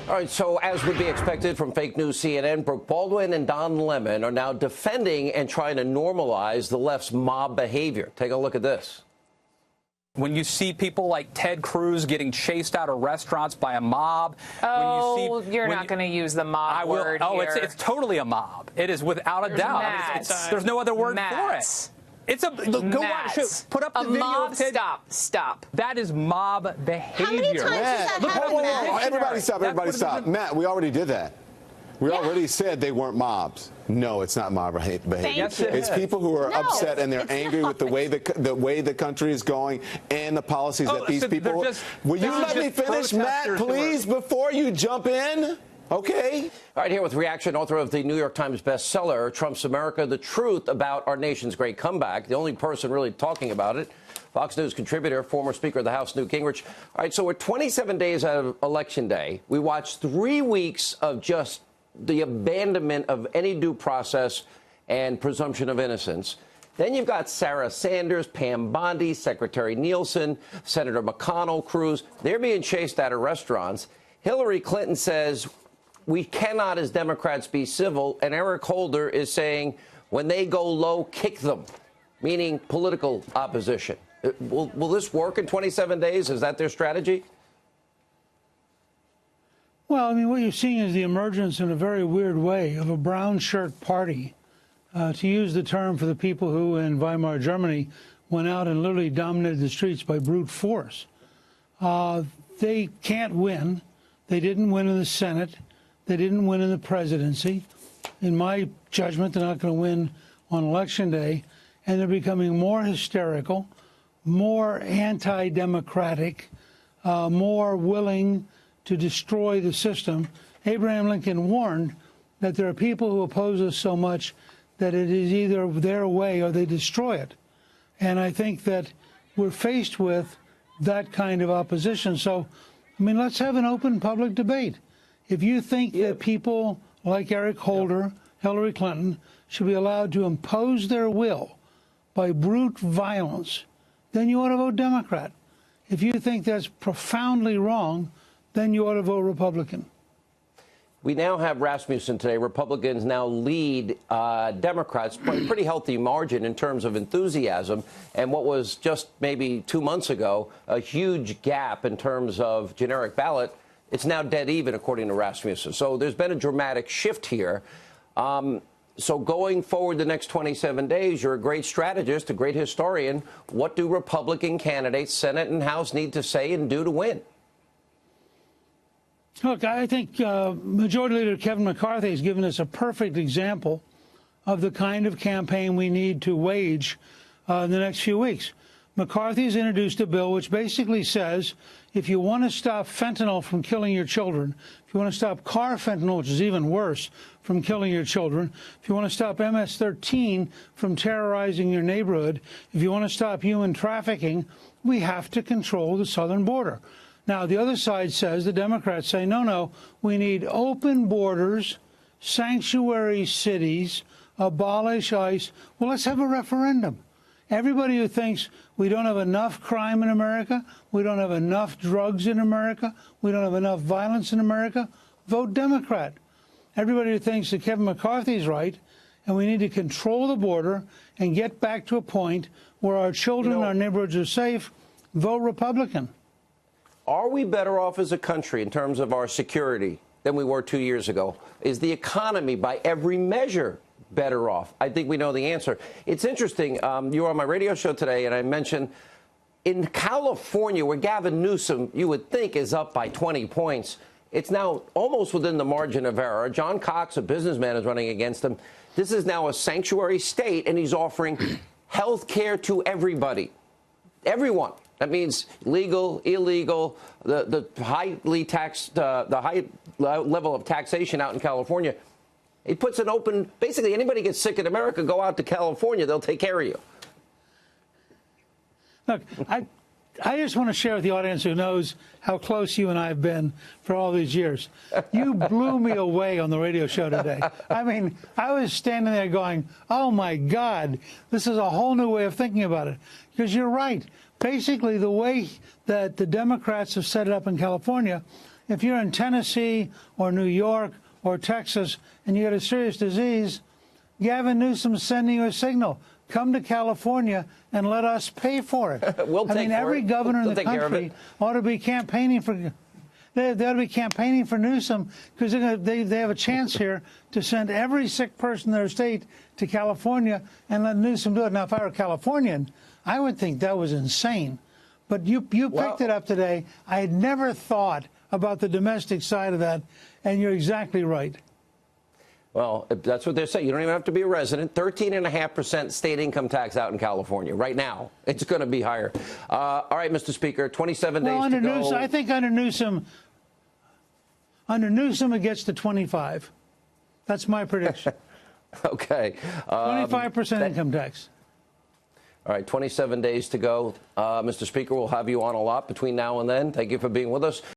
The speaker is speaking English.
All right, so as would be expected from fake news CNN, Brooke Baldwin and Don Lemon are now defending and trying to normalize the left's mob behavior. Take a look at this. When you see people like Ted Cruz getting chased out of restaurants by a mob. Oh, you're not going to use the mob word here. Oh, it's totally a mob. It is without a doubt. There's no other word for it. It's a go watch it. Put up the video. Mob, stop. That is mob behavior. How many times has that happened? Everybody stop. Everybody stop. Matt, we already did that. We already said they weren't mobs. No, it's not mob behavior. Yes, it it's is. people who are upset and they're angry with the way the country is going and the policies that these people. Will you let me finish, Matt, please, before you jump in? Okay. All right, here with reaction, author of the New York Times bestseller, Trump's America, the truth about our nation's great comeback. The only person really talking about it, Fox News contributor, former Speaker of the House, Newt Gingrich. All right, so we're 27 days out of Election Day. We watched 3 weeks of just the abandonment of any due process and presumption of innocence. Then you've got Sarah Sanders, Pam Bondi, Secretary Nielsen, Senator McConnell, Cruz. They're being chased out of restaurants. Hillary Clinton says we cannot, as Democrats, be civil. And Eric Holder is saying when they go low, kick them, meaning political opposition. Will this work in 27 days? Is that their strategy? Well, I mean, what you're seeing is the emergence in a very weird way of a brown shirt party, to use the term for the people who in Weimar Germany went out and literally dominated the streets by brute force. They can't win. They didn't win in the Senate. They didn't win in the presidency. In my judgment, they're not going to win on Election Day. And they're becoming more hysterical, more anti-democratic, more willing to destroy the system. Abraham Lincoln warned that there are people who oppose us so much that it is either their way or they destroy it. And I think that we're faced with that kind of opposition. So, I mean, let's have an open public debate. If you think that people like Eric Holder, Hillary Clinton, should be allowed to impose their will by brute violence, then you ought to vote Democrat. If you think that's profoundly wrong, then you ought to vote Republican. We now have Rasmussen today. Republicans now lead Democrats by a pretty healthy margin in terms of enthusiasm. And what was just maybe 2 months ago a huge gap in terms of generic ballot, it's now dead even, according to Rasmussen. So there's been a dramatic shift here. So going forward the next 27 days, you're a great strategist, a great historian. What do Republican candidates, Senate and House, need to say and do to win? Look, I think Majority Leader Kevin McCarthy has given us a perfect example of the kind of campaign we need to wage in the next few weeks. McCarthy has introduced a bill which basically says if you want to stop fentanyl from killing your children, if you want to stop car fentanyl, which is even worse, from killing your children, if you want to stop MS-13 from terrorizing your neighborhood, if you want to stop human trafficking, we have to control the southern border. Now, the other side says, the Democrats say, no, we need open borders, sanctuary cities, abolish ICE. Well, let's have a referendum. Everybody who thinks we don't have enough crime in America, we don't have enough drugs in America, we don't have enough violence in America, vote Democrat. Everybody who thinks that Kevin McCarthy's right and we need to control the border and get back to a point where our children and our neighborhoods are safe, vote Republican. Are we better off as a country in terms of our security than we were 2 years ago? Is the economy, by every measure, better off? I think we know the answer. It's interesting. You were on my radio show today, and I mentioned in California, where Gavin Newsom, you would think, is up by 20 points, it's now almost within the margin of error. John Cox, a businessman, is running against him. This is now a sanctuary state, and he's offering health care to everybody. Everyone. That means legal, illegal, the highly taxed, the high level of taxation out in California. It puts an open, basically anybody gets sick in America, go out to California, they'll take care of you. Look, I just want to share with the audience who knows how close you and I have been for all these years. You blew me away on the radio show today. I mean, I was standing there going, oh, my God, this is a whole new way of thinking about it. Because you're right. Basically, the way that the Democrats have set it up in California if you're in Tennessee or New York or Texas and you got a serious disease, Gavin Newsom's sending you a signal. Come to California and let us pay for it. I mean, every governor in the country ought to be campaigning for. They ought to be campaigning for Newsom because they have a chance here to send every sick person in their state to California and let Newsom do it. Now, if I were a Californian, I would think that was insane. But you picked it up today. I had never thought about the domestic side of that, and you're exactly right. Well, that's what they're saying. You don't even have to be a resident. 13.5% state income tax out in California right now. It's going to be higher. All right, Mr. Speaker, 27 days to go. Newsom, I think under Newsom, it gets to 25. That's my prediction. Okay. 25% income tax. All right, 27 days to go. Mr. Speaker, we'll have you on a lot between now and then. Thank you for being with us.